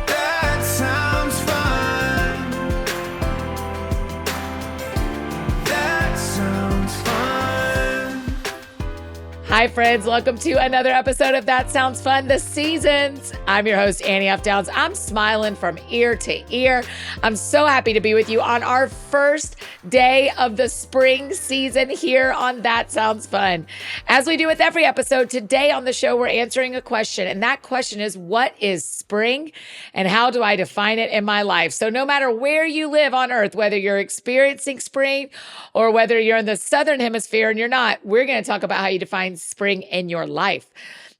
That sounds fun. That sounds fun. Hi, friends. Welcome to another episode of That Sounds Fun, the seasons. I'm your host, Annie F. Downs. I'm smiling from ear to ear. I'm so happy to be with you on our first day of the spring season here on That Sounds Fun. As we do with every episode, today on the show, we're answering a question. And that question is, what is spring and how do I define it in my life? So no matter where you live on earth, whether you're experiencing spring or whether you're in the Southern Hemisphere and you're not, we're going to talk about how you define spring in your life.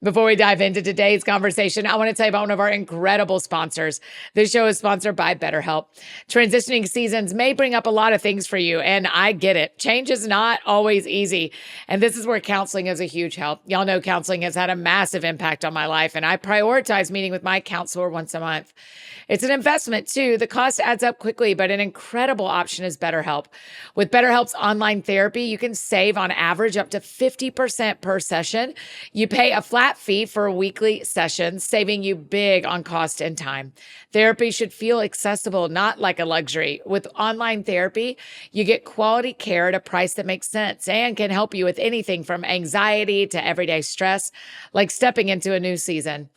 Before we dive into today's conversation, I want to tell you about one of our incredible sponsors. This show is sponsored by BetterHelp. Transitioning seasons may bring up a lot of things for you, and I get it. Change is not always easy, and this is where counseling is a huge help. Y'all know counseling has had a massive impact on my life, and I prioritize meeting with my counselor once a month. It's an investment too. The cost adds up quickly, but an incredible option is BetterHelp. With BetterHelp's online therapy, you can save on average up to 50% per session. You pay a flat fee for weekly sessions, saving you big on cost and time. Therapy should feel accessible, not like a luxury. With online therapy, you get quality care at a price that makes sense and can help you with anything from anxiety to everyday stress, like stepping into a new season.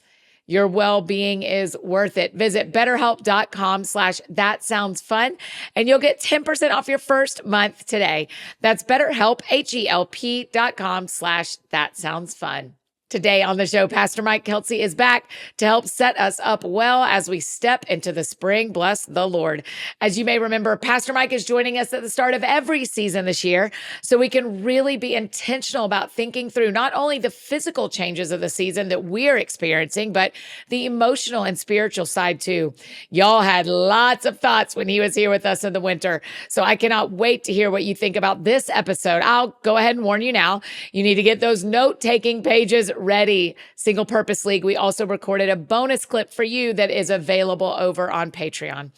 Your well-being is worth it. Visit betterhelp.com/thatsoundsfun and you'll get 10% off your first month today. That's BetterHelp, HELP.com/thatsoundsfun. Today on the show, Pastor Mike Kelsey is back to help set us up well as we step into the spring. Bless the Lord. As you may remember, Pastor Mike is joining us at the start of every season this year, so we can really be intentional about thinking through not only the physical changes of the season that we're experiencing, but the emotional and spiritual side too. Y'all had lots of thoughts when he was here with us in the winter, so I cannot wait to hear what you think about this episode. I'll go ahead and warn you now, you need to get those note-taking pages ready. Single Purpose League, we also recorded a bonus clip for you that is available over on Patreon.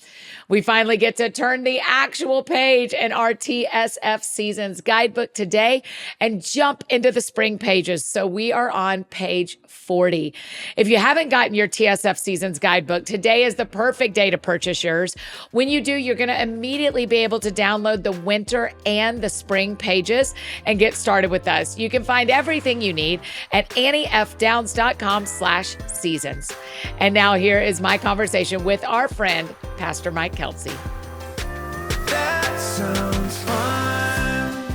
We finally get to turn the actual page in our TSF Seasons guidebook today and jump into the spring pages. So we are on page 40. If you haven't gotten your TSF Seasons guidebook, today is the perfect day to purchase yours. When you do, you're going to immediately be able to download the winter and the spring pages and get started with us. You can find everything you need at anniefdowns.com/seasons. And now here is my conversation with our friend, Pastor Mike Kelsey. That sounds fun.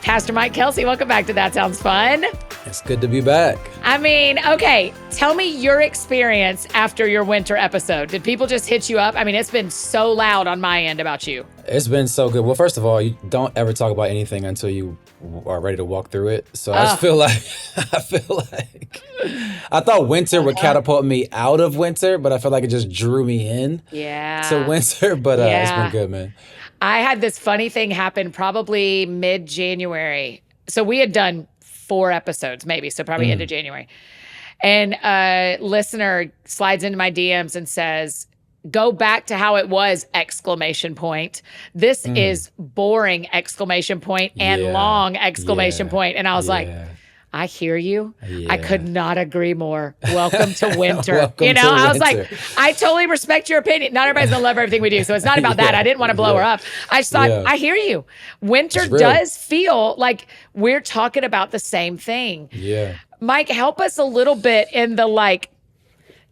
Pastor Mike Kelsey, welcome back to That Sounds Fun. It's good to be back. I mean, okay, tell me your experience after your winter episode. Did people just hit you up? I mean, it's been so loud on my end about you. It's been so good. Well, first of all, you don't ever talk about anything until you are ready to walk through it. So I just feel like, I thought winter would catapult me out of winter, but I feel like it just drew me in to winter. But it's been good, man. I had this funny thing happen probably mid-January. So we had done 4 episodes maybe, so probably end of January. And a listener slides into my DMs and says, go back to how it was, ! This is boring! And long! And I was like, I hear you. Yeah. I could not agree more. Welcome to winter. Welcome you know, to I was winter. like, I totally respect your opinion. Not everybody's gonna love everything we do. So it's not about that. I didn't want to blow her up. I just thought, I hear you. Winter does feel like we're talking about the same thing. Yeah. Mike, help us a little bit in the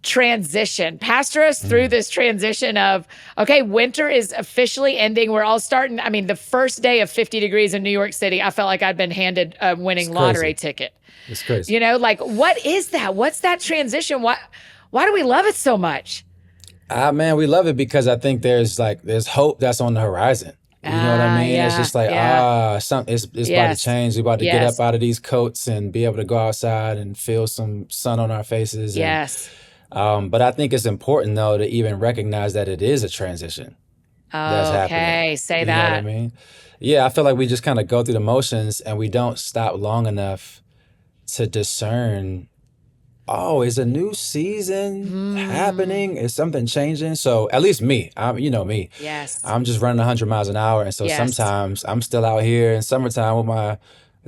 transition. Pastor us through this transition of, okay, winter is officially ending. We're all starting. I mean, the first day of 50 degrees in New York City, I felt like I'd been handed a winning lottery ticket. It's crazy. You know, what is that? What's that transition? Why do we love it so much? Man, we love it because I think there's hope that's on the horizon. You know what I mean? Yeah, it's just like, it's about to change. We're about to get up out of these coats and be able to go outside and feel some sun on our faces. Yes. But I think it's important, though, to even recognize that it is a transition that's happening. Okay, say that. You know what I mean? Yeah, I feel like we just kind of go through the motions and we don't stop long enough to discern, is a new season happening? Is something changing? So at least me, me. Yes. I'm just running 100 miles an hour. And so sometimes I'm still out here in summertime with my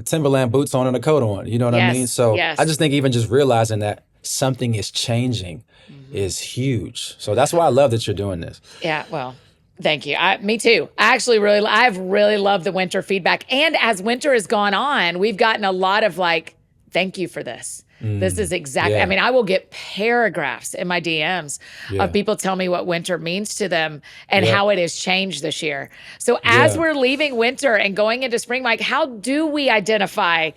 Timberland boots on and a coat on. You know what I mean? Yes. So I Yes. just think even just realizing that something is changing is huge. So that's why I love that you're doing this. Yeah, well, thank you. Me too. I've really loved the winter feedback. And as winter has gone on, we've gotten a lot of like, thank you for this. This is exactly, I Yeah. mean, I will get paragraphs in my DMs Yeah. of people tell me what winter means to them and Yeah. how it has changed this year. So as Yeah. we're leaving winter and going into spring, Mike, how do we identify?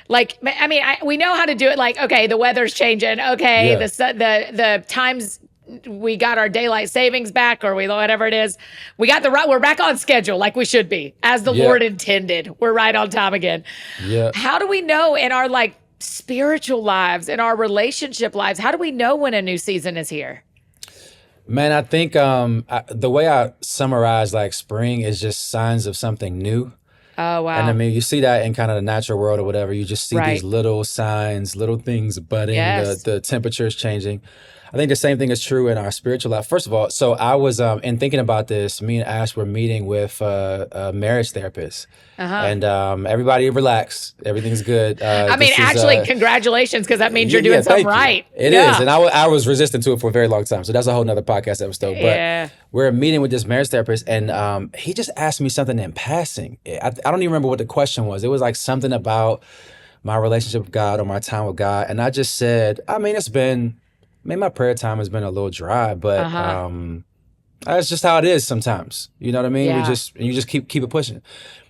Like, I mean, we know how to do it. Like, okay, the weather's changing. Okay, Yeah. the times we got our daylight savings back, or whatever it is. We're back on schedule like we should be, as the Yeah. Lord intended. We're right on time again. Yeah. How do we know in our like spiritual lives, in our relationship lives, how do we know when a new season is here? Man, I think the way I summarize like spring is just signs of something new. Oh, wow. And I mean, you see that in kind of the natural world or whatever. You just see Right. these little signs, little things budding, Yes. the temperature is changing. I think the same thing is true in our spiritual life. First of all, so I was in thinking about this, me and Ash were meeting with a marriage therapist. And everybody relax. Everything's good. I mean, actually, congratulations, because that means you're yeah, doing something thank you. right. It is, and I was resistant to it for a very long time. So that's a whole nother podcast episode. But Yeah. we're meeting with this marriage therapist, and he just asked me something in passing. I don't even remember what the question was. It was like something about my relationship with God or my time with God, and I just said, I mean, my prayer time has been a little dry, but that's just how it is sometimes. You know what I mean? Yeah. You just keep it pushing.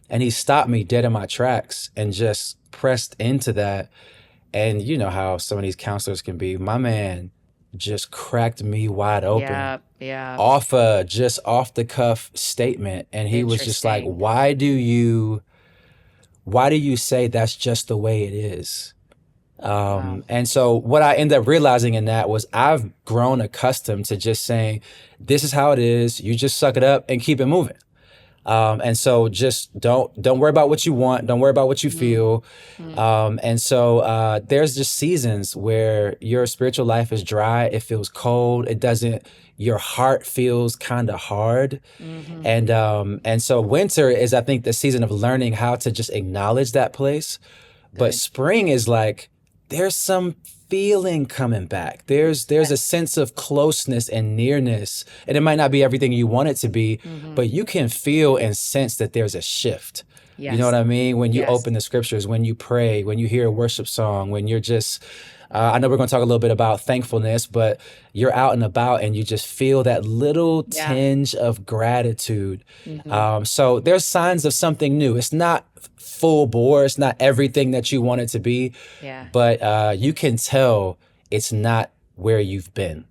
And he stopped me dead in my tracks and just pressed into that. And you know how some of these counselors can be. My man just cracked me wide open Yeah. Yeah. off the cuff statement. And he was just like, Interesting. why do you say that's just the way it is? And so what I ended up realizing in that was I've grown accustomed to just saying, this is how it is. You just suck it up and keep it moving. And so just don't worry about what you want. Don't worry about what you feel. And so there's just seasons where your spiritual life is dry. It feels cold. Your heart feels kind of hard. And so winter is, I think, the season of learning how to just acknowledge that place. But spring is like, there's some feeling coming back. There's a sense of closeness and nearness. And it might not be everything you want it to be, but you can feel and sense that there's a shift. You know what I mean? When you Yes. open the scriptures, when you pray, when you hear a worship song, when you're just, I know we're going to talk a little bit about thankfulness, but you're out and about and you just feel that little tinge of gratitude. So there's signs of something new. It's not full bore. It's not everything that you want it to be, Yeah. but you can tell it's not where you've been.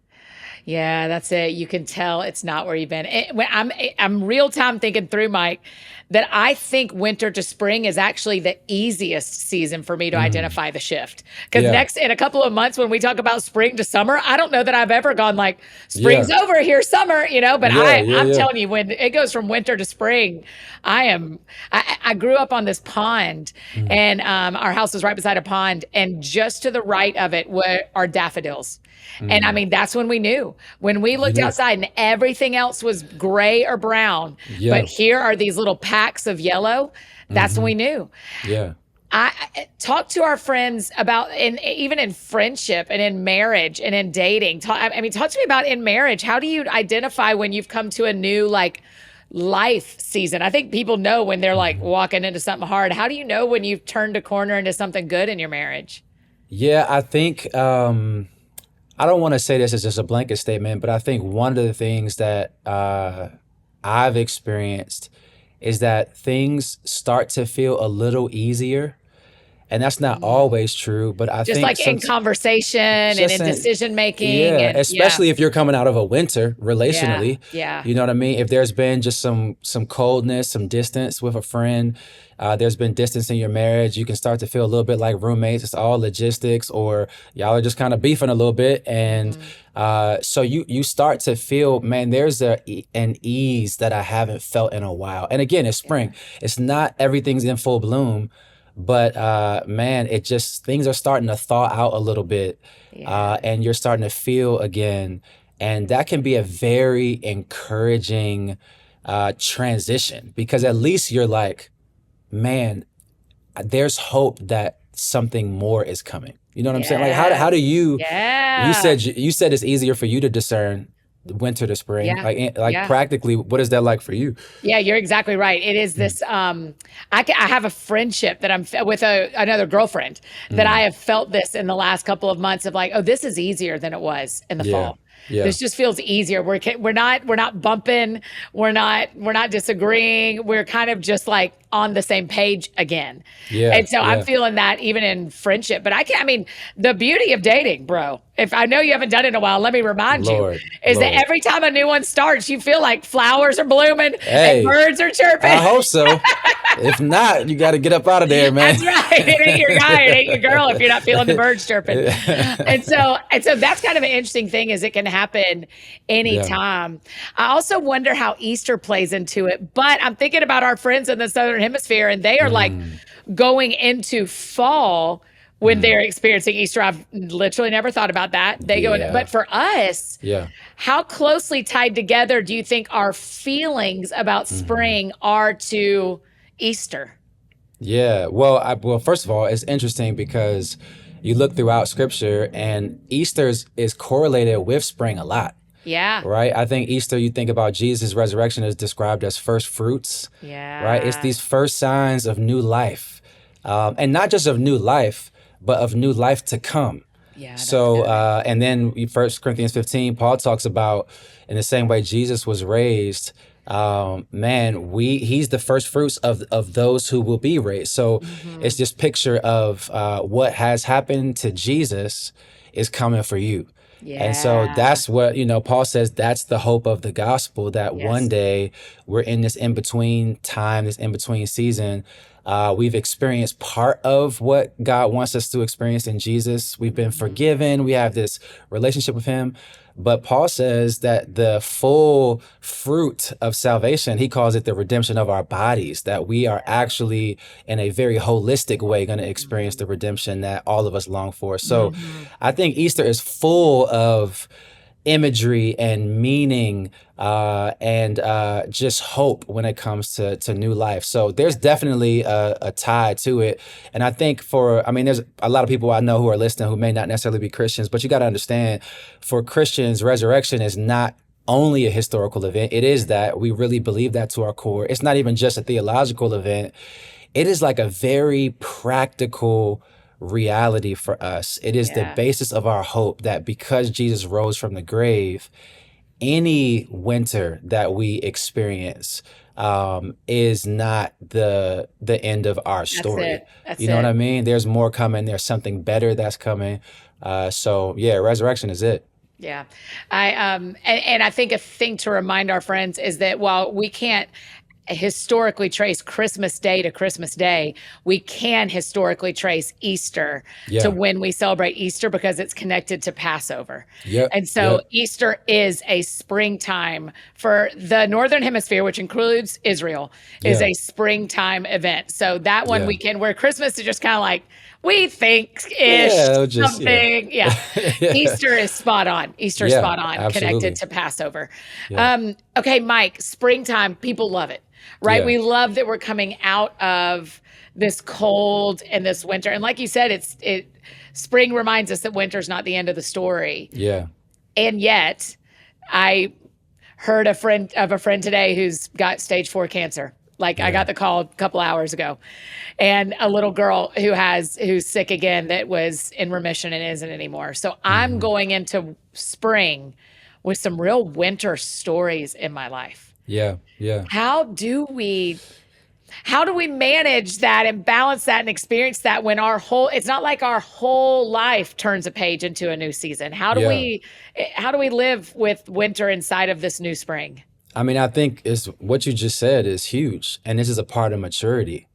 Yeah, that's it. You can tell it's not where you've been. I'm real time thinking through, Mike, that I think winter to spring is actually the easiest season for me to identify the shift. Because Yeah. next, in a couple of months, when we talk about spring to summer, I don't know that I've ever gone like, spring's Yeah. over, here's summer, but Yeah, I'm yeah. telling you, when it goes from winter to spring, I grew up on this pond, and our house was right beside a pond, and just to the right of it are daffodils. And I mean, that's when we knew. When we looked knew. outside and everything else was gray or brown, Yeah. but here are these little packs of yellow, that's when we knew. Yeah. I talk to our friends about, even in friendship and in marriage and in dating. Talk to me about in marriage. How do you identify when you've come to a new like life season? I think people know when they're like walking into something hard. How do you know when you've turned a corner into something good in your marriage? Yeah, I think I don't want to say this as just a blanket statement, but I think one of the things that I've experienced is that things start to feel a little easier. And that's not always true, but I Just think like in conversation and just in in- decision making. yeah, and especially if you're coming out of a winter relationally. Yeah. You know what I mean? If there's been just some coldness, some distance with a friend, there's been distance in your marriage, you can start to feel a little bit like roommates. It's all logistics, or y'all are just kind of beefing a little bit. And so you start to feel, man, there's an ease that I haven't felt in a while. And again, it's spring. It's not everything's in full bloom. But man, things are starting to thaw out a little bit, and you're starting to feel again, and that can be a very encouraging transition, because at least you're like, man, there's hope that something more is coming. You know what I'm saying? Like how Yes. do you Yeah. you said it's easier for you to discern winter to spring. Yeah. Like Yeah. practically, what is that like for you? Yeah, you're exactly right. It is Mm, this. I have a friendship that with another girlfriend that I mm, have felt this in the last couple of months of like, oh, this is easier than it was in the yeah, fall. yeah, This just feels easier. We're not bumping. We're not disagreeing. We're kind of just like on the same page again. yeah, And so I'm yeah. feeling that even in friendship. But I mean, the beauty of dating, bro. If I know you haven't done it in a while, let me remind you, Lord, is that Lord. every time a new one starts, you feel like flowers are blooming and Hey, birds are chirping. I hope so. If not, you got to get up out of there, man. That's right. It ain't your guy. It ain't your girl if you're not feeling the birds chirping. And so that's kind of an interesting thing is it can happen Yeah. anytime. I also wonder how Easter plays into it, but I'm thinking about our friends in the Southern Hemisphere and they are like Mm, going into fall when mm, they're experiencing Easter. I've literally never thought about that. They go in, yeah, but for us, yeah. how closely tied together do you think our feelings about Mhm. spring are to Easter? Yeah. Well, first of all, it's interesting because you look throughout scripture and is correlated with spring a lot, Yeah. right? I think Easter, you think about Jesus' resurrection is described as first fruits, right? It's Yeah. these first signs of new life. And not just of new life, but of new life to come. Yeah, that's So, good. and then First Corinthians 15, Paul talks about in the same way Jesus was raised. Man, he's the first fruits of those who will be raised. So it's Mhm. this picture of what has happened to Jesus is coming for you. And so Yeah. that's what, Paul says that's the hope of the gospel that one Yes. day we're in this in between time, this in between season. We've experienced part of what God wants us to experience in Jesus. We've been Mhm. forgiven. We have this relationship with Him. But Paul says that the full fruit of salvation, he calls it the redemption of our bodies, that we are actually in a very holistic way going to experience Mhm. the redemption that all of us long for. So Mhm. I think Easter is full of imagery and meaning and just hope when it comes to new life. So there's Yes. definitely a tie to it. And I think I mean, there's a lot of people I know who are listening who may not necessarily be Christians, but you got to understand for Christians, resurrection is not only a historical event. It is that we really believe that to our core. It's not even just a theological event. It is like a very practical reality for us. It is the Yeah. basis of our hope that because Jesus rose from the grave, any winter that we experience is not the end of our That's it. story. That's You know what I it. mean? There's more coming. There's something better that's coming. So yeah, resurrection is it. Yeah. And I think a thing to remind our friends is that while we can't historically trace Christmas Day to Christmas Day, we can historically trace Easter to Yeah. when we celebrate Easter because it's connected to Passover. Yep. And so Yep. Easter is a springtime for the Northern Hemisphere, which includes Israel, is Yeah. a springtime event. So that one Yeah. weekend where Christmas is just kind of like, we think ish Yeah. Just yeah. something. Yeah. Yeah. Easter is spot on. Easter is Yeah. spot on, connected Absolutely. to Passover. Yeah. Okay, Mike, springtime, people love it, right? Yeah. We love that we're coming out of this cold and this winter. And like you said, spring reminds us that winter's not the end of the story. Yeah. And yet, I heard a friend today who's got stage 4 cancer. Like I Yeah. got the call a couple hours ago, and a little girl who's sick again that was in remission and isn't anymore. So I'm Hmm. going into spring with some real winter stories in my life. Yeah. Yeah. How do we how do we manage that and balance that and experience that when it's not like our whole life turns a page into a new season. Yeah. How do we live with winter inside of this new spring? I mean, I think it's what you just said is huge. And this is a part of maturity,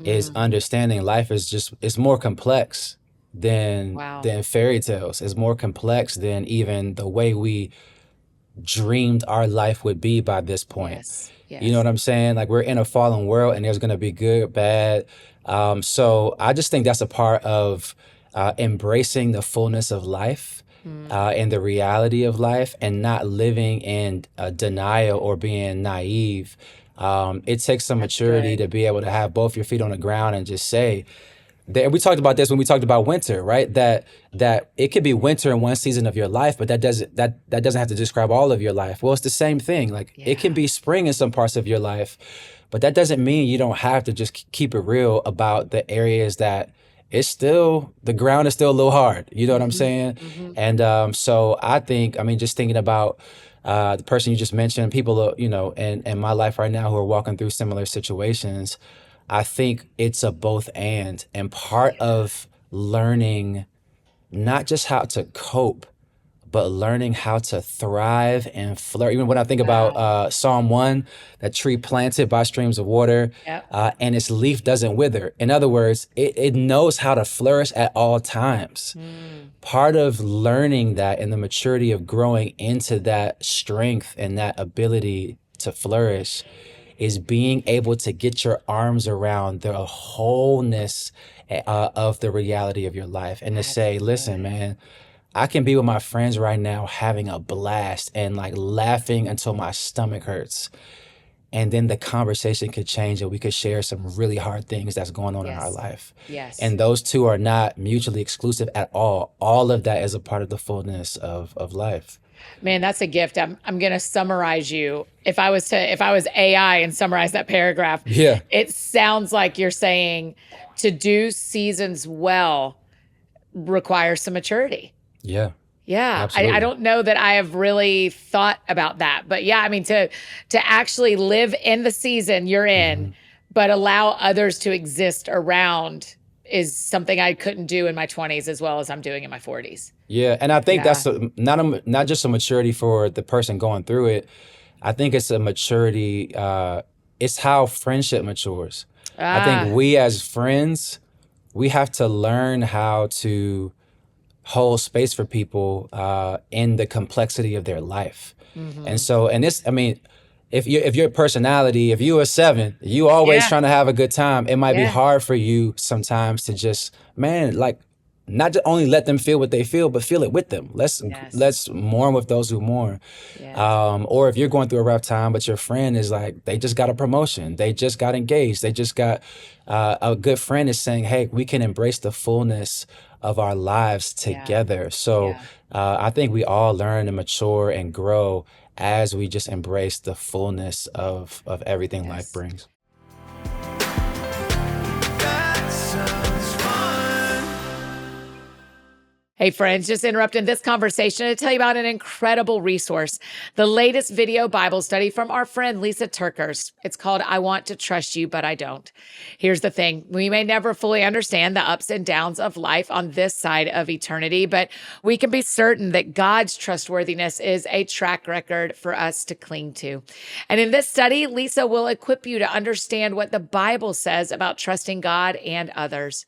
is Mm, understanding life it's more complex wow. than fairy tales. It's more complex than even the way we dreamed our life would be by this point. Yes. You know Yes. what I'm saying? Like we're in a fallen world and there's gonna be good, bad. So I just think that's a part of embracing the fullness of life Mm, and the reality of life and not living in denial or being naive It takes some maturity good. to be able to have both your feet on the ground and just say, that we talked about this when we talked about winter, right? That it could be winter in one season of your life, but that doesn't have to describe all of your life. Well, it's the same thing. Like it can Yeah. be spring in some parts of your life, but that doesn't mean you don't have to just keep it real about the areas that it's still the ground is still a little hard. You know what I'm hmm saying? hmm And so I think, I mean, just thinking about the person you just mentioned, people, in my life right now who are walking through similar situations. I think it's a both and part Yeah. of learning not just how to cope, but learning how to thrive and flourish. Even when I think about Wow. Psalm 1, that tree planted by streams of water, Yep. and its leaf doesn't wither. In other words, it knows how to flourish at all times. Mm. Part of learning that and the maturity of growing into that strength and that ability to flourish is being able to get your arms around the wholeness of the reality of your life and to That's say, listen, good. man, I can be with my friends right now having a blast and like laughing until my stomach hurts. And then the conversation could change and we could share some really hard things that's going on in our Yes. life. Yes. And those two are not mutually exclusive at all. All of that is a part of the fullness of life. Man, that's a gift. I'm gonna summarize you. If I was AI and summarize that paragraph, Yeah. it sounds like you're saying to do seasons well requires some maturity. Yeah. Yeah, I Absolutely. don't know that I have really thought about that, but yeah, I mean to actually live in the season you're in, hmm but allow others to exist around is something I couldn't do in my 20s as well as I'm doing in my 40s. Yeah, and I think Yeah. that's not just a maturity for the person going through it. I think it's a maturity. It's how friendship matures. I think Ah, we as friends, we have to learn how to hold space for people in the complexity of their life. And mhm. so, and this, I mean, if your personality, if you are 7, you always Yeah, trying to have a good time, it might be yeah. hard for you sometimes to just, man, like not to only let them feel what they feel, but feel it with them. Yes. Let's mourn with those who mourn. Yes. Or if you're going through a rough time, but your friend is like, they just got a promotion, they just got engaged, they just got a good friend is saying, hey, we can embrace the fullness of our lives Yeah. together. So Yeah. I think we all learn and mature and grow as we just embrace the fullness of everything life Yes. brings. That sounds fun. Hey friends, just interrupting this conversation to tell you about an incredible resource, the latest video Bible study from our friend Lisa Turkers. It's called I Want to Trust You, But I Don't. Here's the thing. We may never fully understand the ups and downs of life on this side of eternity, but we can be certain that God's trustworthiness is a track record for us to cling to. And in this study, Lisa will equip you to understand what the Bible says about trusting God and others.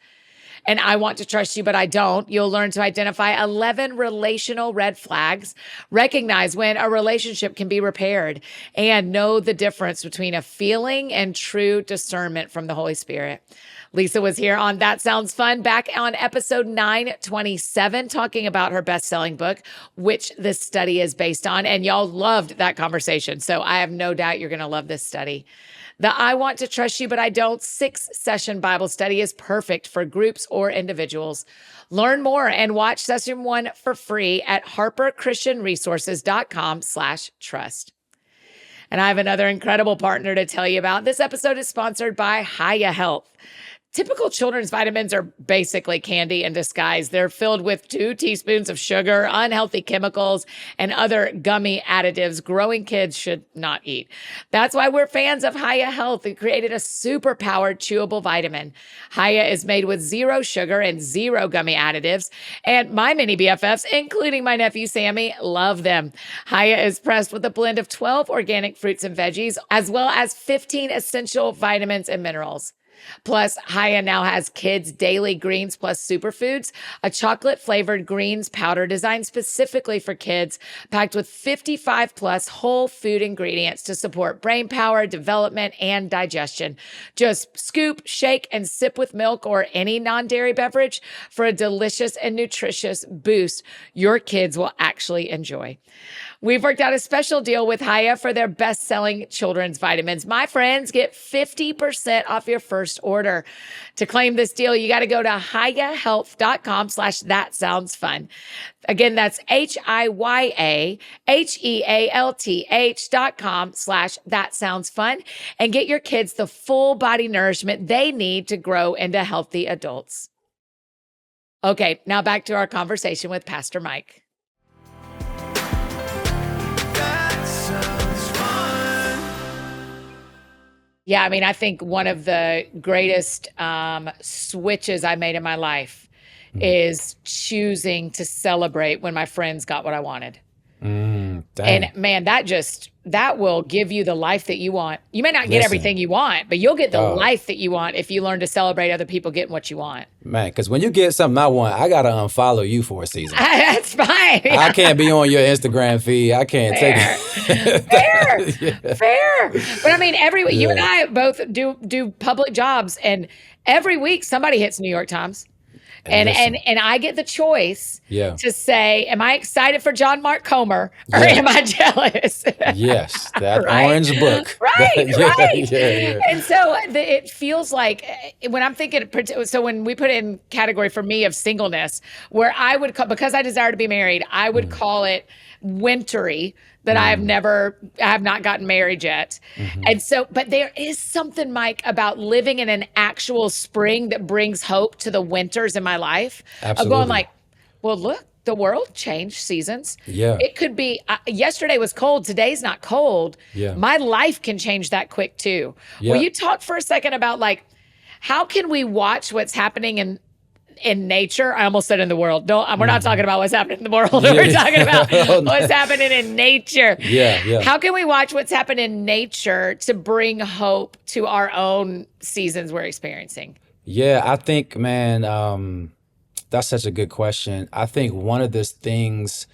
And I Want to Trust You, But I Don't. You'll learn to identify 11 relational red flags, recognize when a relationship can be repaired, and know the difference between a feeling and true discernment from the Holy Spirit. Lisa was here on That Sounds Fun back on episode 927, talking about her best-selling book, which this study is based on. And y'all loved that conversation. So I have no doubt you're going to love this study. The I Want to Trust You, But I Don't 6-session Bible study is perfect for groups or individuals. Learn more and watch session 1 for free at harperchristianresources.com/trust. And I have another incredible partner to tell you about. This episode is sponsored by Hiya Health. Typical children's vitamins are basically candy in disguise. They're filled with 2 teaspoons of sugar, unhealthy chemicals, and other gummy additives growing kids should not eat. That's why we're fans of Hiya Health, who created a super powered chewable vitamin. Hiya is made with 0 sugar and 0 gummy additives. And my mini BFFs, including my nephew Sammy, love them. Hiya is pressed with a blend of 12 organic fruits and veggies, as well as 15 essential vitamins and minerals. Plus, Haya now has kids' daily greens plus superfoods, a chocolate flavored greens powder designed specifically for kids, packed with 55 plus whole food ingredients to support brain power, development, and digestion. Just scoop, shake, and sip with milk or any non-dairy beverage for a delicious and nutritious boost your kids will actually enjoy. We've worked out a special deal with Haya for their best-selling children's vitamins. My friends, get 50% off your first order. To claim this deal, you got to go to hayahealth.com/thatsoundsfun. Again, that's HIYAHEALTH.com/thatsoundsfun and get your kids the full body nourishment they need to grow into healthy adults. Okay, now back to our conversation with Pastor Mike. That sounds fun. Yeah, I mean, I think one of the greatest switches I made in my life is choosing to celebrate when my friends got what I wanted. Dang. And man, that will give you the life that you want. You may not get Listen. everything you want, but you'll get the Oh. life that you want if you learn to celebrate other people getting what you want. Man, because when you get something I want, I got to unfollow you for a season. That's fine. I can't be on your Instagram feed. I can't take it. Fair. But I mean, every week, you and Yeah. I both do public jobs, and every week somebody hits New York Times. And listen. I get the choice Yeah. to say, am I excited for John Mark Comer or Yeah. am I jealous? Yes, that Right? orange book. Right, Yeah, right. yeah. And so it feels like when I'm thinking, so when we put in category for me of singleness, where I would call, because I desire to be married, I would call it wintry, that I have not gotten married yet. And so, but there is something, Mike, about living in an actual spring that brings hope to the winters in my life. Of Absolutely. going like, well, look, the world changed seasons. Yeah. It could be, yesterday was cold, today's not cold. Yeah. My life can change that quick too. Yeah. Will you talk for a second about like, how can we watch what's happening in nature? I almost said in the world. No, we're not talking about what's happening in the world. Yeah. We're talking about Oh, no. what's happening in nature. Yeah, yeah. How can we watch what's happening in nature to bring hope to our own seasons we're experiencing? Yeah, I think, man, that's such a good question. I think one of the things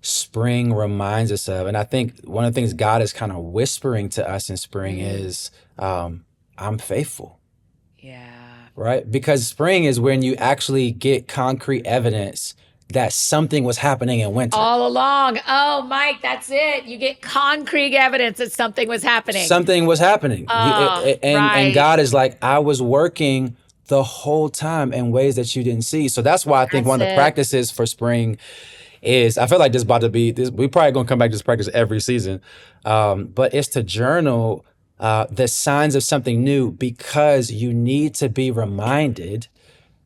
spring reminds us of, and I think one of the things God is kind of whispering to us in spring is, I'm faithful. Yeah. Right? Because spring is when you actually get concrete evidence that something was happening in winter. All along. Oh, Mike, that's it. You get concrete evidence that something was happening. Something was happening. Oh, And right. God is like, I was working the whole time in ways that you didn't see. So that's why I think That's one of the it. practices for spring is, I feel like this is about to be, we probably going to come back to this practice every season, but it's to journal the signs of something new, because you need to be reminded,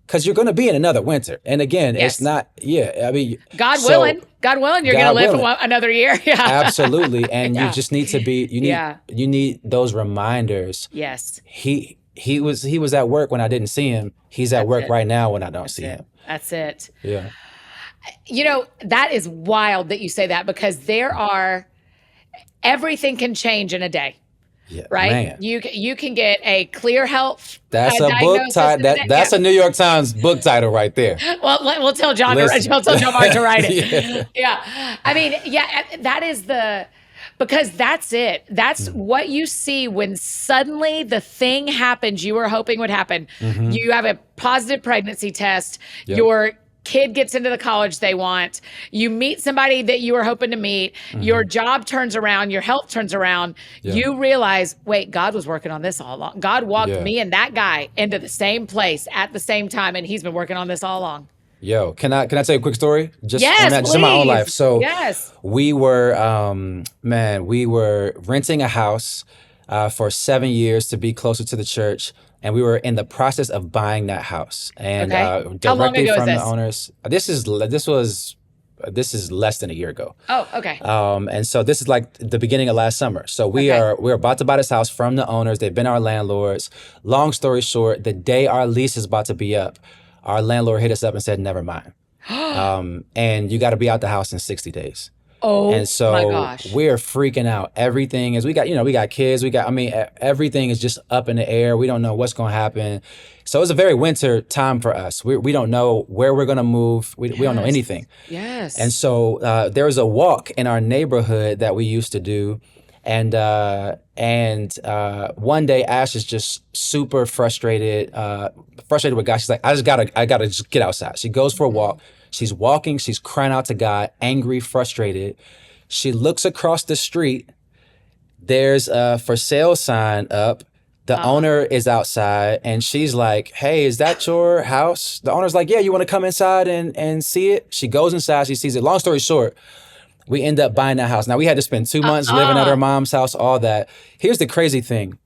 because you're going to be in another winter. And again, Yes. it's not, I mean, God so- willing, you're going to God live willing. Another year. Yeah. Absolutely. And Yeah. you just need to be, you need those reminders. Yes. He was at work when I didn't see him. He's at work it. right now when I don't see him. That's it. Yeah. You know, that is wild that you say that, because everything can change in a day, Yeah. right? Man. You can get a clear health. That's a book diagnosis title. in a day. That's a New York Times book title right there. Well, we'll tell John. Listen. We'll tell John Mark to write it. Yeah. Yeah. I mean, yeah. That is because that's it. That's what you see when suddenly the thing happens you were hoping would happen. You have a positive pregnancy test. Yep. Your kid gets into the college they want. You meet somebody that you were hoping to meet. Your job turns around. Your health turns around. Yeah. You realize, wait, God was working on this all along. God walked Yeah. me and that guy into the same place at the same time, and he's been working on this all along. Can I tell you a quick story? Just Yes, just in my own please. life. So Yes. we were renting a house for 7 years to be closer to the church. And we were in the process of buying that house, and Okay. How long directly ago is from the this? owners. This is less than a year ago. Oh, okay. And so this is like the beginning of last summer. So we're about to buy this house from the owners. They've been our landlords. Long story short, the day our lease is about to be up, our landlord hit us up and said, never mind. And you got to be out the house in 60 days. Oh And my so gosh. we're freaking out. Everything is, we got kids, everything is just up in the air. We don't know what's going to happen. So it's a very winter time for us. We don't know where we're going to move. We don't know Yes. anything. And Yes. so there was a walk in our neighborhood that we used to do. And one day Ash is just super frustrated with God. She's like, I gotta just get outside. She goes for a walk. She's walking. She's crying out to God, angry, frustrated. She looks across the street. There's a for sale sign up. The owner is outside, and she's like, "Hey, is that your house?" The owner's like, "Yeah, you want to come inside and see it?" She goes inside. She sees it. Long story short, we end up buying that house. Now, we had to spend 2 months living at her mom's house, all that. Here's the crazy thing.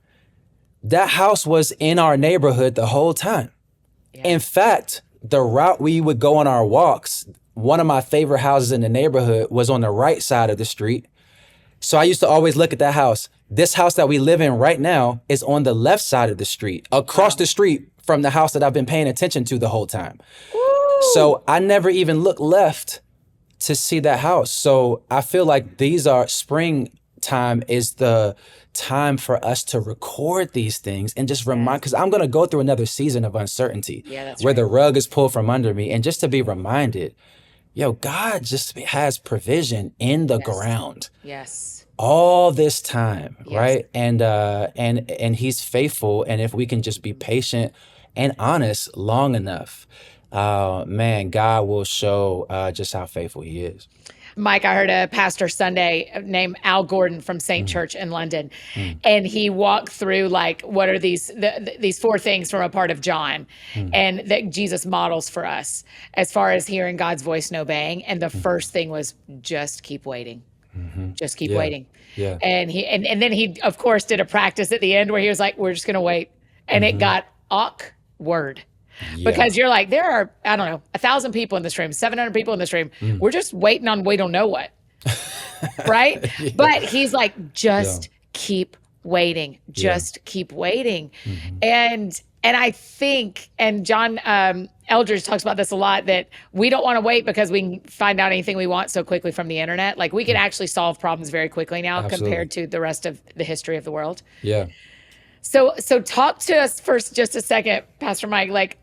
That house was in our neighborhood the whole time. Yeah. In fact, the route we would go on our walks, one of my favorite houses in the neighborhood was on the right side of the street. So I used to always look at that house. This house that we live in right now is on the left side of the street, across the street from the house that I've been paying attention to the whole time. Woo! So I never even looked left to see that house. So I feel like springtime is the time for us to record these things and just remind, because I'm going to go through another season of uncertainty where the rug is pulled from under me, and just to be reminded, God just has provision in the ground. Yes. All this time, right? And he's faithful. And if we can just be patient and honest long enough, man, God will show just how faithful he is. Mike, I heard a pastor Sunday named Al Gordon from St. Church in London, and he walked through like, what are these 4 things from a part of John, and that Jesus models for us as far as hearing God's voice and obeying. And the first thing was just keep waiting. Just keep waiting. Yeah. And then he, of course, did a practice at the end where he was like, we're just going to wait. And it got awkward. Because you're like, there are, I don't know, 1,000 people in this room, 700 people in this room. We're just waiting on we don't know what. Right? But he's like, just keep waiting. Just keep waiting. And I think, and John Eldridge talks about this a lot, that we don't want to wait because we can find out anything we want so quickly from the internet. Like, we can actually solve problems very quickly now compared to the rest of the history of the world. Yeah. So talk to us first, just a second, Pastor Mike, like,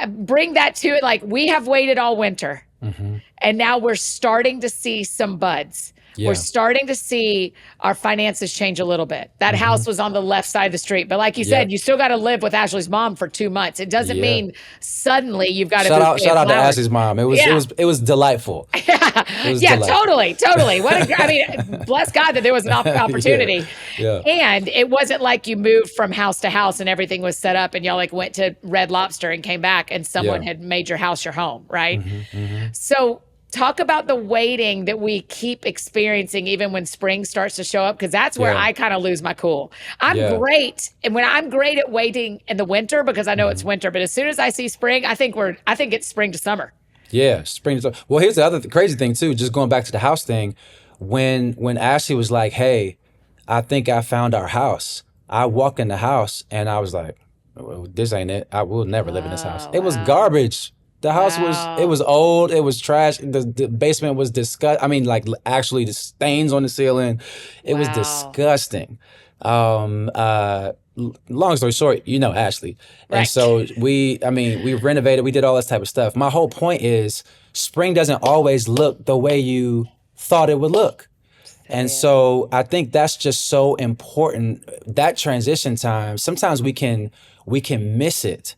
bring that to it. Like, we have waited all winter, and now we're starting to see some buds. We're starting to see our finances change a little bit. That house was on the left side of the street, but like you said, you still got to live with Ashley's mom for 2 months. It doesn't mean suddenly you've got to shout out to Ashley's mom. It was delightful. It was delightful. Totally. I mean, bless God that there was an opportunity. And it wasn't like you moved from house to house and everything was set up and y'all like went to Red Lobster and came back and someone had made your house your home, right? So talk about the waiting that we keep experiencing even when spring starts to show up, because that's where I kind of lose my cool. I'm great. And when I'm great at waiting in the winter because I know it's winter, but as soon as I see spring, I think it's spring to summer. Yeah, spring to summer. Well, here's the other crazy thing too, just going back to the house thing. When Ashley was like, "Hey, I think I found our house," I walked in the house and I was like, well, "This ain't it. I will never live in this house." It was garbage. The house was old. It was trash. The basement was disgusting. I mean, like actually the stains on the ceiling. It was disgusting. Long story short, Ashley. Right. And so we renovated, we did all this type of stuff. My whole point is spring doesn't always look the way you thought it would look. And so I think that's just so important. That transition time, sometimes we can miss it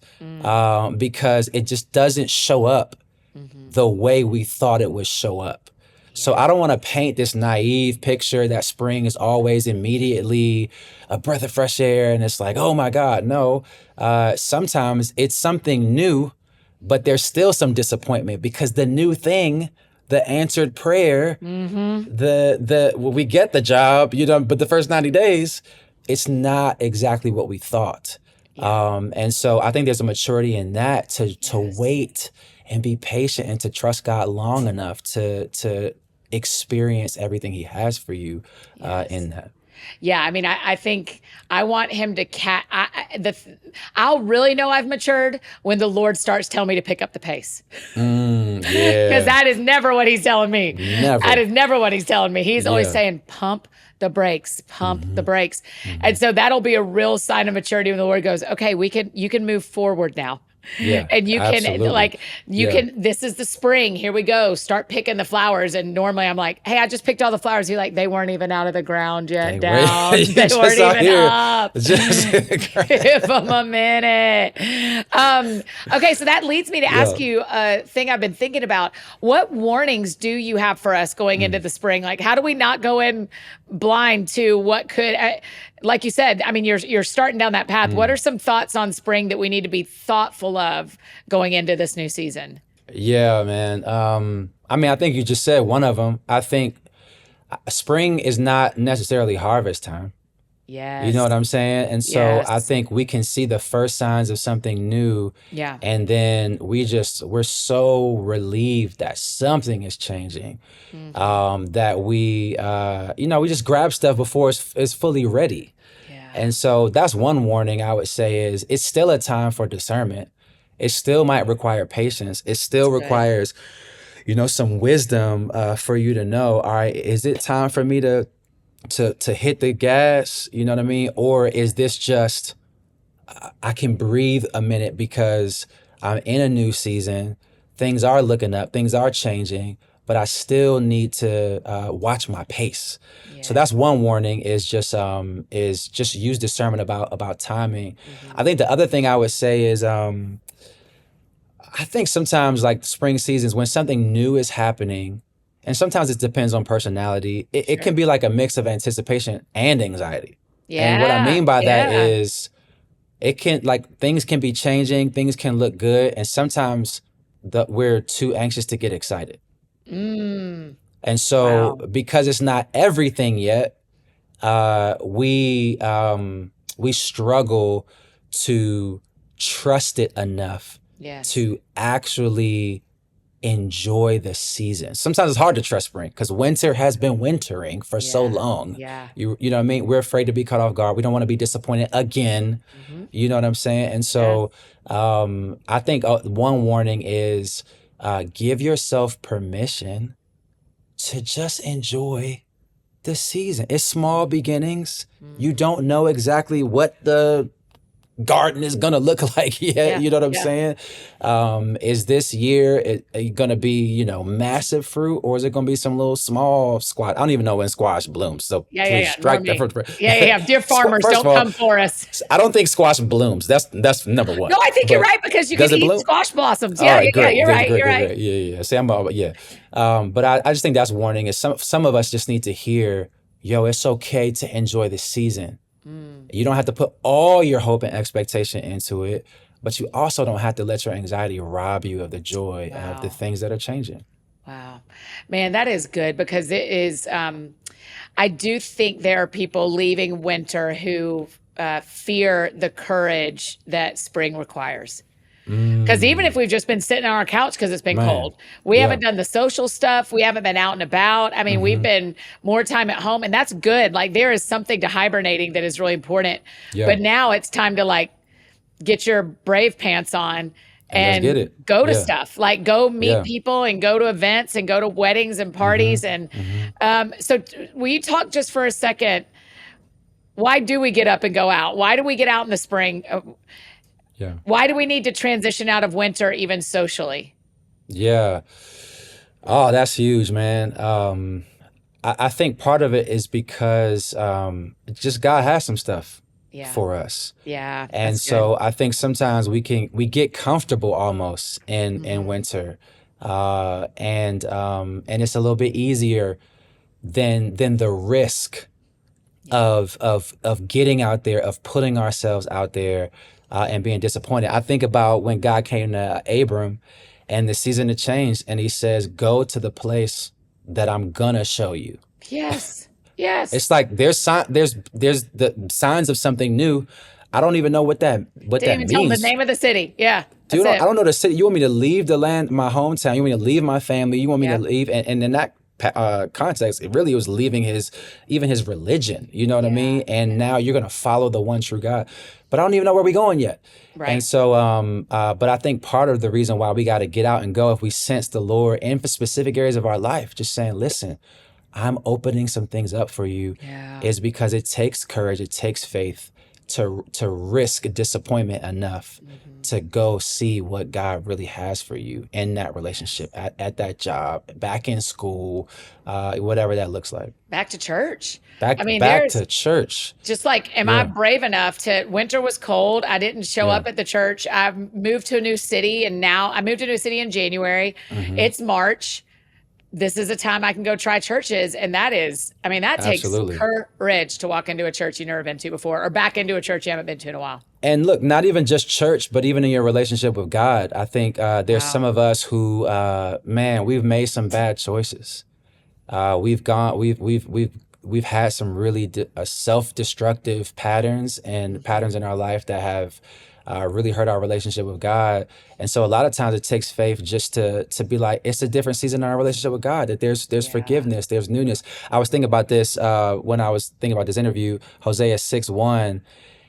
because it just doesn't show up the way we thought it would show up. So I don't want to paint this naive picture that spring is always immediately a breath of fresh air and it's like, oh my God, no. Sometimes it's something new, but there's still some disappointment because the new thing, the answered prayer, we get the job, but the first 90 days, it's not exactly what we thought. And so I think there's a maturity in that to wait and be patient and to trust God long enough to experience everything he has for you in that. Yeah, I mean, I think I want him to I'll really know I've matured when the Lord starts telling me to pick up the pace. Because Yeah. that is never what he's telling me. That Never. is never what he's telling me. He's always Yeah. saying, pump the brakes, pump the Hmm. brakes. Hmm. And so that'll be a real sign of maturity when the Lord goes, okay, you can move forward now. Yeah. And you can Absolutely. Yeah. this is the spring. Here we go. Start picking the flowers. And normally I'm like, hey, I just picked all the flowers. He's like, they weren't even out of the ground yet, They were down. you They just weren't out even here. up. Just Give them a minute. Okay, so that leads me to ask yeah. you a thing I've been thinking about. What warnings do you have for us going into Mm. the spring? Like, how do we not go in blind to what could, like you said, I mean, you're starting down that path. What Mm. are some thoughts on spring that we need to be thoughtful of going into this new season? Yeah, man. I mean, I think you just said one of them. I think spring is not necessarily harvest time. You know Yes. what I'm saying? And so I Yes. think we can see the first signs of something new, Yeah. and then we're so relieved that something is changing, Hmm. that we just grab stuff before it's fully ready. Yeah. And so that's one warning I would say is it's still a time for discernment. It still might require patience. It That's still good. requires, some wisdom for you to know, all right, is it time for me to hit the gas? You know what I mean? Or is this just I can breathe a minute because I'm in a new season. Things are looking up, things are changing, but I still need to watch my pace. So Yeah. that's one warning is just use discernment about timing. Hmm. I think the other thing I would say is I think sometimes like spring seasons when something new is happening, and sometimes it depends on personality, it Sure. can be like a mix of anticipation and anxiety. And what I Yeah. mean by that Yeah. is it can like things can be changing, things can look good, and sometimes we're too anxious to get excited. Mm. And so Wow. because it's not everything yet, we struggle to trust it enough Yes. to actually enjoy the season. Sometimes it's hard to trust spring because winter has been wintering for so Yeah. long. Yeah. You know what I mean? We're afraid to be caught off guard. We don't want to be disappointed again. Hmm. You know what I'm saying? And Yes. so I think one warning is give yourself permission to just enjoy the season. It's small beginnings. You Hmm. don't know exactly what the garden is gonna look like yet. Yeah. You know what I'm Yeah. saying? Is this year gonna be massive fruit, or is it gonna be some little small squash? I don't even know when squash blooms, so Yeah. Yeah. please Yeah. strike that Normie. from. Yeah. Yeah. Yeah. Dear farmers, First of don't all, come for us. I don't think squash blooms. That's number one. No, I think you're But right because you can does it eat bloom? squash blossoms. All Yeah. Yeah. right, Yeah. great, You're great, right. great, You're great, right. great. Yeah. See, I'm all, yeah. But I just think that's warning is some of us just need to hear, yo, it's okay to enjoy the season. Mm. You don't have to put all your hope and expectation into it, but you also don't have to let your anxiety rob you of the joy of the Wow. things that are changing. Wow. Man, that is good because it is, I do think there are people leaving winter who fear the courage that spring requires. Because even if Mm, we've just been sitting on our couch because it's been man. cold, we Yeah. haven't done the social stuff. We haven't been out and about. I mean, we've Hmm. been more time at home, and that's good. Like, there is something to hibernating that is really important. Yeah. But now it's time to like get your brave pants on And let's get and it. go to Yeah. stuff like go meet Yeah. people and go to events and go to weddings and Hmm. parties. And Hmm. will you talk just for a second? Why do we get up and go out? Why do we get out in the spring? Yeah. Why do we need to transition out of winter even socially? Yeah. Oh, that's huge, man. I think part of it is because just God has some stuff Yeah. for us. Yeah, And that's good. so I think sometimes we get comfortable almost in Mhm. winter, and it's a little bit easier than the risk Yeah. of getting out there, of putting ourselves out there, and being disappointed. I think about when God came to Abram, and the season had changed, and He says, "Go to the place that I'm gonna show you." Yes. Yes. It's like there's the signs of something new. I don't even know what Didn't that even tell them the means. name of the city. Yeah, Dude, that's I it. don't know the city. You want me to leave the land, my hometown? You want me to leave my family? You want me to Yeah. leave? And then that context, it really was leaving even his religion. You know what I mean? And now you're gonna follow the one true God. But I don't even know where we're going yet. And Right. so, but I think part of the reason why we got to get out and go, if we sense the Lord in for specific areas of our life, just saying, listen, I'm opening some things up for you, Yeah. is because it takes courage, it takes faith to risk disappointment enough to go see what God really has for you in that relationship, at that job, back in school, whatever that looks like. Back to church. Back I mean, back there's to church. just like, am I Yeah. brave enough to, winter was cold. I didn't show Yeah. up at the church. I moved to a new city, and now I moved to a new city in January. hmm It's March. This is a time I can go try churches. And that is, I mean, that takes Absolutely. courage to walk into a church you've never been to before, or back into a church you haven't been to in a while. And look, not even just church, but even in your relationship with God. I think there's some Wow. of us who, man, we've made some bad choices. We've had some really self-destructive patterns and patterns in our life that have really hurt our relationship with God. And so a lot of times it takes faith just to be like, it's a different season in our relationship with God, that there's Yeah. forgiveness, there's newness. I was thinking about this when I was thinking about this interview, Hosea 6:1.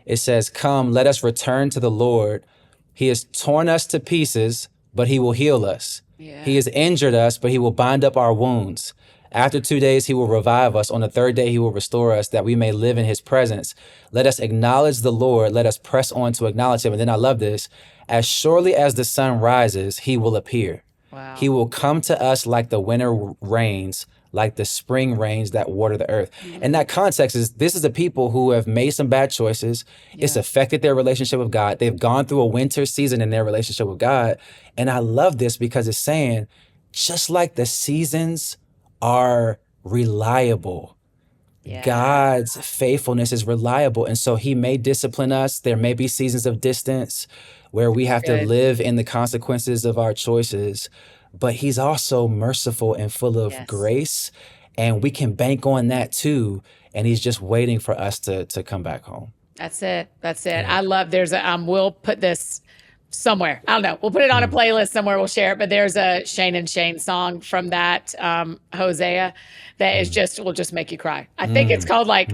It says, "Come, let us return to the Lord. He has torn us to pieces, but he will heal us. Yeah. He has injured us, but he will bind up our wounds. After 2 days, he will revive us. On the third day, he will restore us, that we may live in his presence. Let us acknowledge the Lord. Let us press on to acknowledge him." And then I love this. "As surely as the sun rises, he will appear. Wow. He will come to us like the winter rains, like the spring rains that water the earth." And that context is, this is the people who have made some bad choices. It's Yeah. affected their relationship with God. They've gone through a winter season in their relationship with God. And I love this because it's saying, just like the seasons are reliable, Yeah. God's faithfulness is reliable. And so he may discipline us. There may be seasons of distance where we have to Good. live in the consequences of our choices, but he's also merciful and full of Yes. grace. And we can bank on that too. And he's just waiting for us to come back home. That's it. That's it. Yeah. I love, there's a, we'll put this somewhere. I don't know. We'll put it on a playlist somewhere. We'll share it. But there's a Shane and Shane song from that Hosea that is just, will just make you cry. I think it's called like,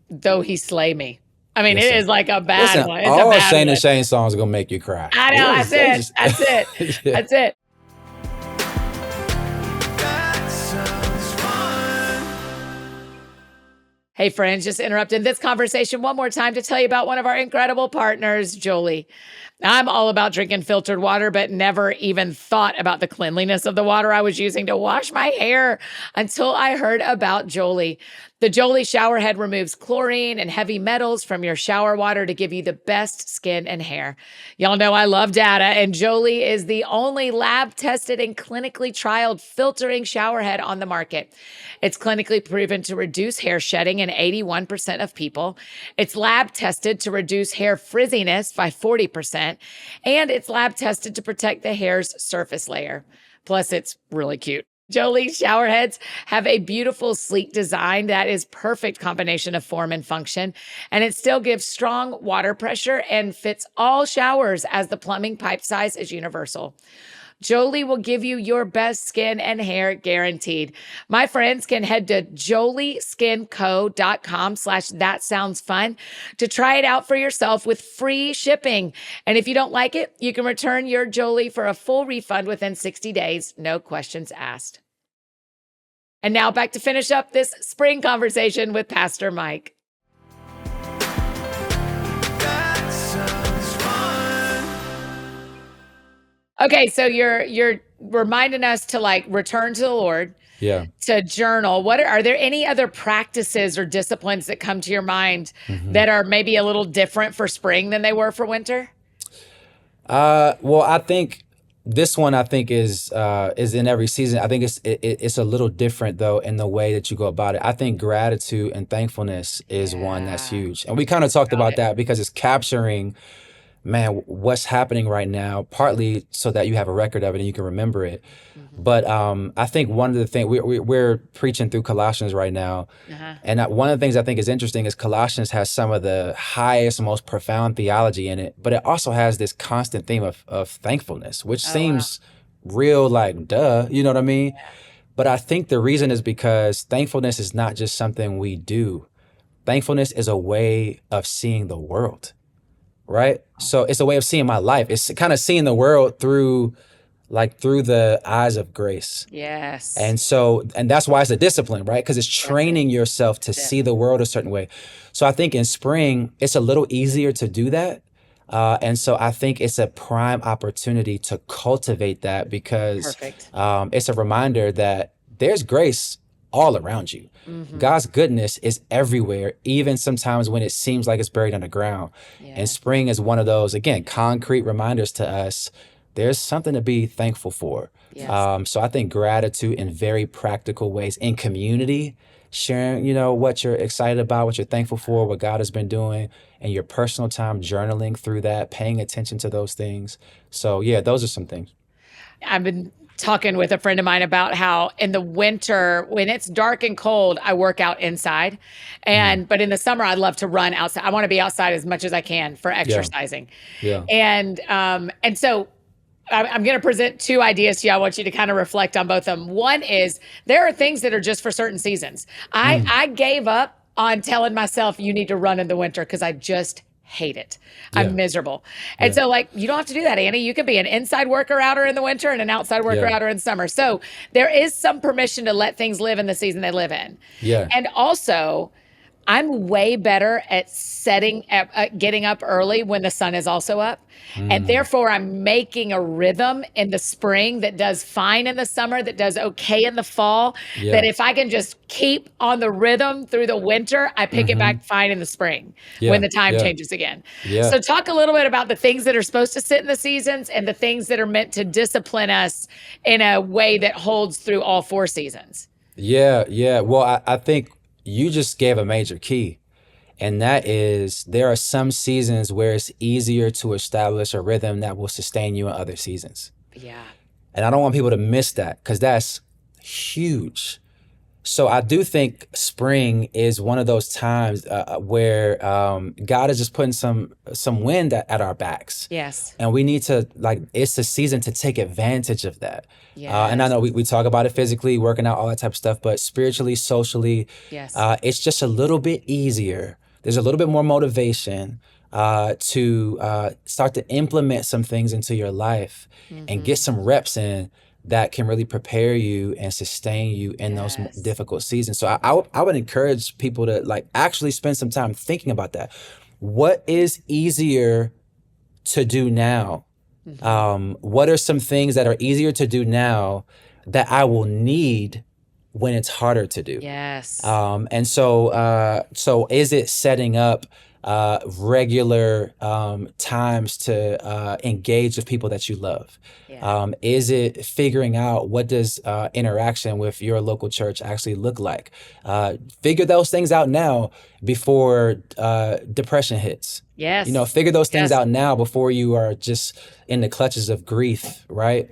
Though He Slay Me. I mean, it Listen. is like a bad Listen, one. It's a all bad Shane one. and Shane songs are gonna make you cry. I know. That's it. That's it. Yeah. That's it. That sounds fun. Hey, friends, just interrupting this conversation one more time to tell you about one of our incredible partners, Jolie. I'm all about drinking filtered water, but never even thought about the cleanliness of the water I was using to wash my hair until I heard about Jolie. The Jolie shower head removes chlorine and heavy metals from your shower water to give you the best skin and hair. Y'all know I love data, and Jolie is the only lab-tested and clinically trialed filtering shower head on the market. It's clinically proven to reduce hair shedding in 81% of people. It's lab-tested to reduce hair frizziness by 40%, and it's lab-tested to protect the hair's surface layer. Plus, it's really cute. Jolie shower heads have a beautiful, sleek design that is perfect combination of form and function, and it still gives strong water pressure and fits all showers as the plumbing pipe size is universal. Jolie will give you your best skin and hair guaranteed. My friends can head to jolieskinco.com/thatsoundsfun to try it out for yourself with free shipping. And if you don't like it, you can return your Jolie for a full refund within 60 days, no questions asked. And now back to finish up this spring conversation with Pastor Mike. That sounds fun. Okay, so you're reminding us to like return to the Lord, Yeah. to journal. What are there any other practices or disciplines that come to your mind that are maybe a little different for spring than they were for winter? Well, I think this one is in every season. I think it's a little different though in the way that you go about it. I think gratitude and thankfulness is one that's Yeah. huge. And we kind of talked Got about it. that because it's capturing, man, what's happening right now, partly so that you have a record of it and you can remember it. But I think one of the things we're preaching through Colossians right now, Uh-huh. and one of the things I think is interesting is Colossians has some of the highest, most profound theology in it, but it also has this constant theme of thankfulness, which Oh, wow. seems real like duh, you know what I mean? But I think the reason is because thankfulness is not just something we do. Thankfulness is a way of seeing the world, right? So it's a way of seeing my life. It's kind of seeing the world through the eyes of grace. Yes. And that's why it's a discipline, right? Because it's training yourself to That's it. see the world a certain way. So I think in spring, it's a little easier to do that. And so I think it's a prime opportunity to cultivate that because Perfect. it's a reminder that there's grace all around you. God's goodness is everywhere, even sometimes when it seems like it's buried underground. Yeah. And spring is one of those, again, concrete reminders to us there's something to be thankful for. Yes. So I think gratitude in very practical ways in community, sharing, what you're excited about, what you're thankful for, what God has been doing, and your personal time journaling through that, paying attention to those things. So yeah, those are some things. I've been talking with a friend of mine about how in the winter, when it's dark and cold, I work out inside. But in the summer, I love to run outside. I want to be outside as much as I can for Yeah, exercising. yeah. And so I'm going to present two ideas to you. I want you to kind of reflect on both of them. One is there are things that are just for certain seasons. I gave up on telling myself you need to run in the winter because I just hate it. Yeah, I'm miserable. And yeah, so you don't have to do that, Annie. You can be an inside worker outer in the winter and an outside worker yeah, outer in summer. So there is some permission to let things live in the season they live in. yeah. And also, I'm way better at getting up early when the sun is also up. And therefore, I'm making a rhythm in the spring that does fine in the summer, that does okay in the fall. That Yeah. if I can just keep on the rhythm through the winter, I pick it back fine in the spring when Yeah. the time Yeah. changes again. Yeah. So, talk a little bit about the things that are supposed to sit in the seasons and the things that are meant to discipline us in a way that holds through all four seasons. Yeah. Yeah. Well, I think you just gave a major key. And that is there are some seasons where it's easier to establish a rhythm that will sustain you in other seasons. Yeah. And I don't want people to miss that because that's huge. So I do think spring is one of those times where God is just putting some wind at our backs. Yes. And we need to it's the season to take advantage of that. And I Yes. know we talk about it physically, working out, all that type of stuff, but spiritually, socially, Yes. it's just a little bit easier. There's a little bit more motivation to start to implement some things into your life and get some reps in that can really prepare you and sustain you in those Yes. difficult seasons. So I would encourage people to actually spend some time thinking about that. What is easier to do now? What are some things that are easier to do now that I will need when it's harder to do? Yes. So is it setting up regular times to engage with people that you love? Yeah. Is it figuring out what does interaction with your local church actually look like? Figure those things out now before depression hits. Yes. Figure those things Yes. out now before you are just in the clutches of grief, right?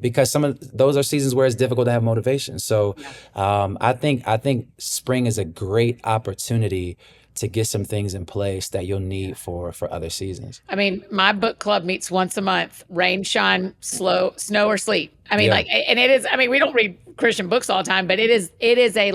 Because some of those are seasons where it's difficult to have motivation. So I think spring is a great opportunity to get some things in place that you'll need for other seasons. I mean, my book club meets once a month, rain, shine, snow or sleet. I mean, Yeah. and it is, I mean, we don't read Christian books all the time, but it is a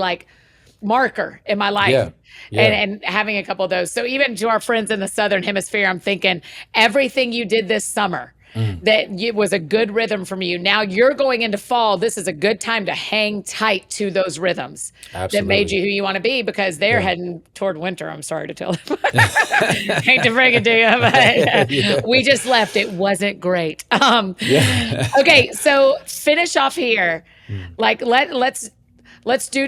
marker in my life. Yeah. Yeah. And having a couple of those. So even to our friends in the Southern Hemisphere, I'm thinking everything you did this summer that it was a good rhythm from you. Now you're going into fall. This is a good time to hang tight to those rhythms that made Absolutely. you who you want to be because they're Yeah. heading toward winter. I'm sorry to tell them. Hate to bring it to you, but Yeah. we just left. It wasn't great. Yeah. Okay, so finish off here. Let's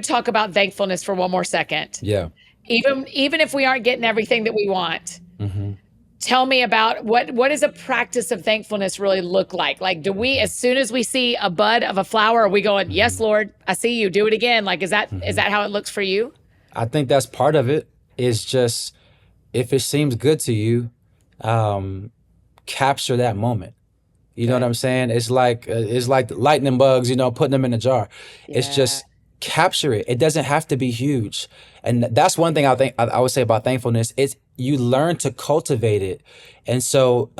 talk about thankfulness for one more second. Yeah. Even if we aren't getting everything that we want, tell me about what does a practice of thankfulness really look like? Like, do we, as soon as we see a bud of a flower, are we going, yes, Lord, I see you, do it again? Like, is that how it looks for you? I think that's part of it is just if it seems good to you, capture that moment. You know what I'm saying? It's like lightning bugs, putting them in a jar. It's just capture it. It doesn't have to be huge. And that's one thing I would say about thankfulness. It's you learn to cultivate it. And so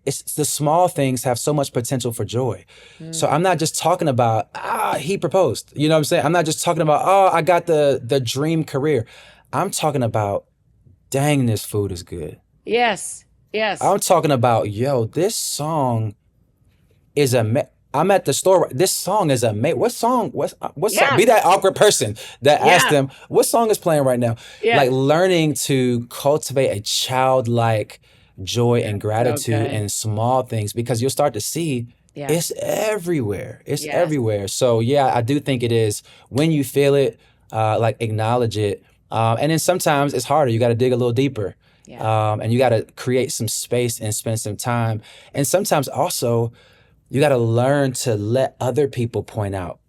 it's the small things have so much potential for joy. So I'm not just talking about, he proposed. You know what I'm saying? I'm not just talking about, I got the dream career. I'm talking about, dang, this food is good. Yes. I'm talking about, yo, this song is I'm at the store. This song is amazing. What song? What Yeah. song? Be that awkward person that Yeah. asked them, what song is playing right now? Yeah. Like learning to cultivate a childlike joy and gratitude good. in small things, because you'll start to see Yeah. it's everywhere. It's Yes. everywhere. So yeah, I do think it is, when you feel it, like acknowledge it. And then sometimes it's harder. You got to dig a little deeper. Yeah. And you got to create some space and spend some time. And sometimes also, you got to learn to let other people point out,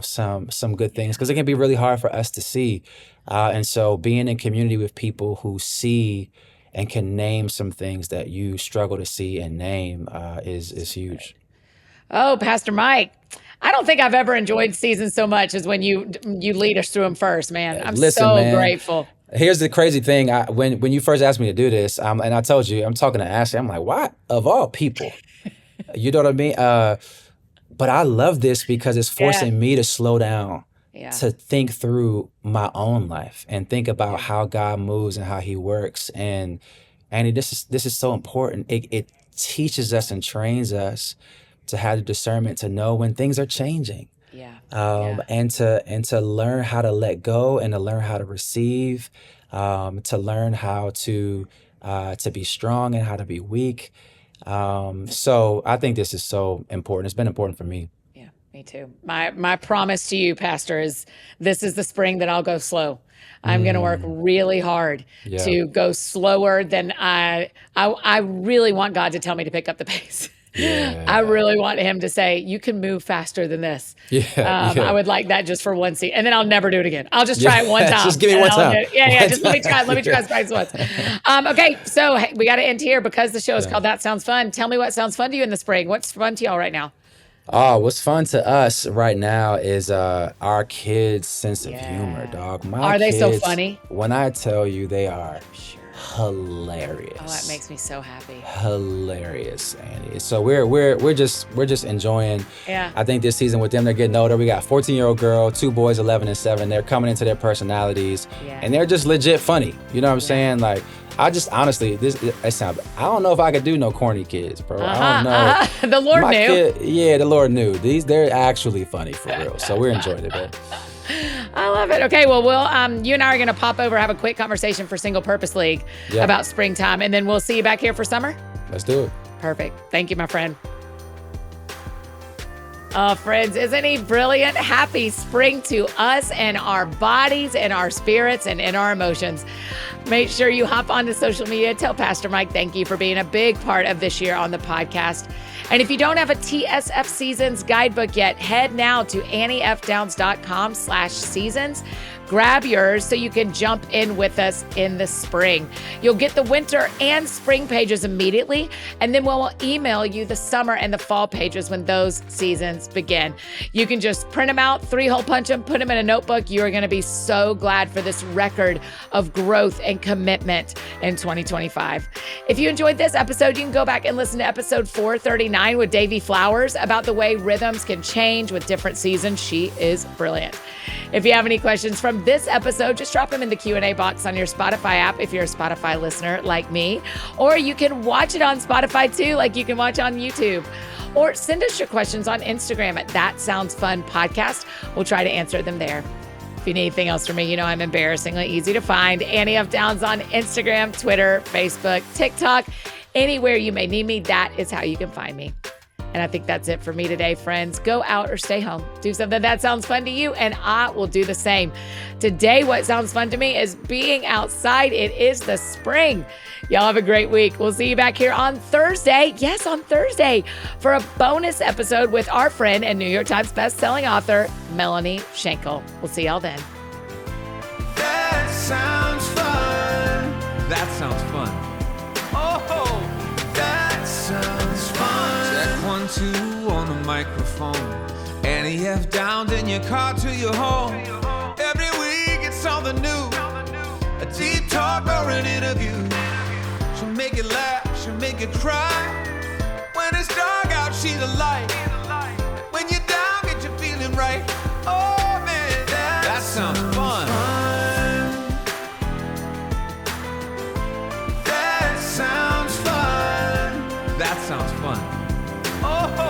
some good things, because it can be really hard for us to see. And so being in community with people who see and can name some things that you struggle to see and name is huge. Oh, Pastor Mike, I don't think I've ever enjoyed seasons so much as when you lead us through them first, man. I'm Listen, so man. grateful. Here's the crazy thing. When you first asked me to do this, and I told you, I'm talking to Ashley, I'm like, why? Of all people. You know what I mean? But I love this because it's forcing me to slow down, to think through my own life and think about how God moves and how he works. And this is so important. It teaches us and trains us to have the discernment to know when things are changing. And to learn how to let go and to learn how to receive, to learn how to be strong and how to be weak. So I think this is so important. It's been important for me. Yeah, me too. My promise to you, Pastor, is this is the spring that I'll go slow. I'm going to work really hard to go slower than I really want God to tell me to pick up the pace. Yeah. I really want him to say, you can move faster than this. I would like that just for one seat. And then I'll never do it again. I'll just try it one time. Just give me one time. Just let me try it. Let me try it practice once. Okay, so hey, we got to end here because the show is called That Sounds Fun. Tell me what sounds fun to you in the spring. What's fun to y'all right now? Oh, what's fun to us right now is our kids' sense of humor, dog. Are they so funny? When I tell you, they are hilarious. Oh, that makes me so happy. Hilarious, Annie. So we're just enjoying. Yeah. I think this season with them, they're getting older. We got a 14-year-old girl, 2 boys, 11 and 7. They're coming into their personalities, and they're just legit funny. You know what I'm saying? Like, I just honestly, I don't know if I could do no corny kids, bro. I don't know. The Lord knew. The Lord knew. They're actually funny for real. So we're enjoying it, man. I love it. Okay, well, you and I are going to pop over, have a quick conversation for Single Purpose League about springtime, and then we'll see you back here for summer. Let's do it. Perfect. Thank you, my friend. Oh, friends, isn't he brilliant? Happy spring to us and our bodies and our spirits and in our emotions. Make sure you hop onto social media. Tell Pastor Mike thank you for being a big part of this year on the podcast. And if you don't have a TSF Seasons guidebook yet, head now to anniefdowns.com/seasons. Grab yours so you can jump in with us in the spring. You'll get the winter and spring pages immediately, and then we'll email you the summer and the fall pages when those seasons begin. You can just print them out, 3-hole punch them, put them in a notebook. You are going to be so glad for this record of growth and commitment in 2025. If you enjoyed this episode, you can go back and listen to episode 439 with Davy Flowers about the way rhythms can change with different seasons. She is brilliant. If you have any questions from this episode, just drop them in the Q&A box on your Spotify app if you're a Spotify listener like me, or you can watch it on Spotify too, like you can watch on YouTube. Or send us your questions on Instagram at That Sounds Fun Podcast. We'll try to answer them there. If you need anything else from me, you know I'm embarrassingly easy to find. Annie F. Downs on Instagram, Twitter, Facebook, TikTok. Anywhere you may need me, that is how you can find me. And I think that's it for me today, friends. Go out or stay home. Do something that sounds fun to you, and I will do the same. Today, what sounds fun to me is being outside. It is the spring. Y'all have a great week. We'll see you back here on Thursday. Yes, on Thursday for a bonus episode with our friend and New York Times bestselling author, Melanie Schenkel. We'll see y'all then. That sounds fun. That sounds fun. Oh, that sounds fun. Check 1, 2 on the microphone. Annie F. Downs in your car to your home. Every week it's something new. A deep talk or an interview. make you laugh, she'll make you cry. When it's dark out, she's a light. When you're down, get you feeling right. Oh man, that sounds fun. That sounds fun. That sounds fun. Oh,